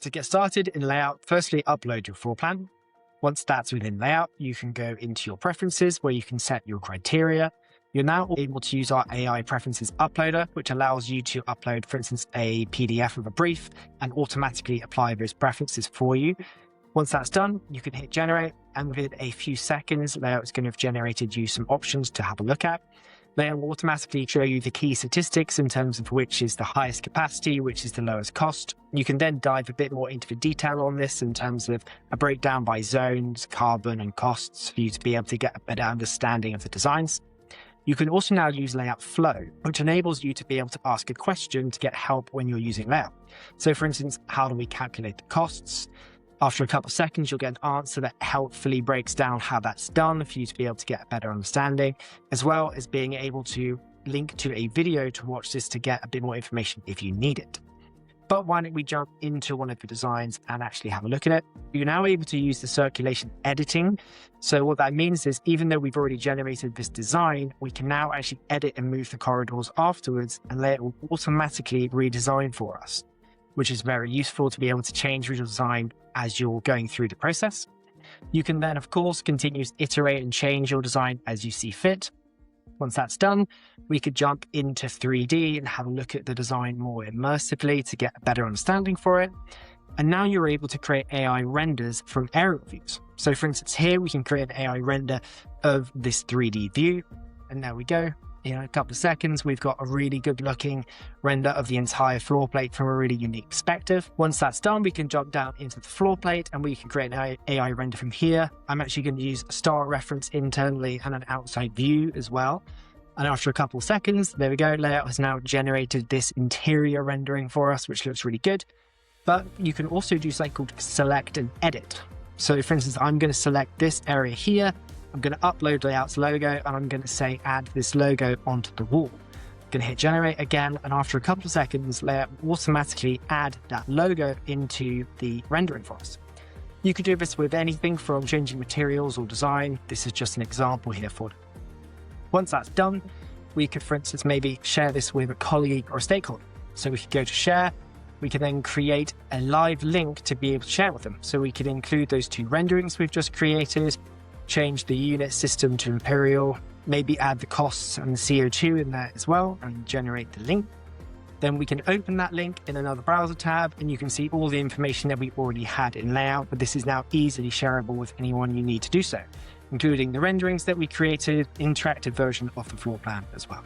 To get started in layout, firstly upload your floor plan. Once that's within layout, you can go into your preferences where you can set your criteria. You're now able to use our AI preferences uploader, which allows you to upload, for instance, a PDF of a brief and automatically apply those preferences for you. Once that's done, you can hit generate, and within a few seconds, layout is going to have generated you some options to have a look at. Layout will automatically show you the key statistics in terms of which is the highest capacity, which is the lowest cost. You can then dive a bit more into the detail on this in terms of a breakdown by zones, carbon, and costs for you to be able to get a better understanding of the designs. You can also now use layout flow, which enables you to be able to ask a question to get help when you're using layout. So for instance, how do we calculate the costs? After a couple of seconds, you'll get an answer that helpfully breaks down how that's done for you to be able to get a better understanding, as well as being able to link to a video to watch this to get a bit more information if you need it. But why don't we jump into one of the designs and actually have a look at it? You're now able to use the circulation editing. So what that means is even though we've already generated this design, we can now actually edit and move the corridors afterwards, and layout will automatically redesign for us, which is very useful to be able to change your design as you're going through the process. You can then, of course, continue to iterate and change your design as you see fit. Once that's done, we could jump into 3D and have a look at the design more immersively to get a better understanding for it. And now you're able to create AI renders from aerial views. So for instance, here we can create an AI render of this 3D view. And there we go. In a couple of seconds, we've got a really good looking render of the entire floor plate from a really unique perspective. Once that's done, we can jump down into the floor plate and we can create an AI render from here. I'm actually going to use a star reference internally and an outside view as well. And after a couple of seconds, there we go. Layout has now generated this interior rendering for us, which looks really good. But you can also do something called select and edit. So for instance, I'm going to select this area here. I'm going to upload layout's logo and I'm going to say add this logo onto the wall. I'm going to hit generate again, and after a couple of seconds, layout will automatically add that logo into the rendering for us. You can do this with anything from changing materials or design. This is just an example here for it. Once that's done, we could, for instance, maybe share this with a colleague or a stakeholder. So we could go to share. We can then create a live link to be able to share with them. So we could include those two renderings we've just created, change the unit system to imperial, maybe add the costs and the CO2 in there as well and generate the link. Then we can open that link in another browser tab and you can see all the information that we already had in layout, but this is now easily shareable with anyone you need to do so, including the renderings that we created, interactive version of the floor plan as well.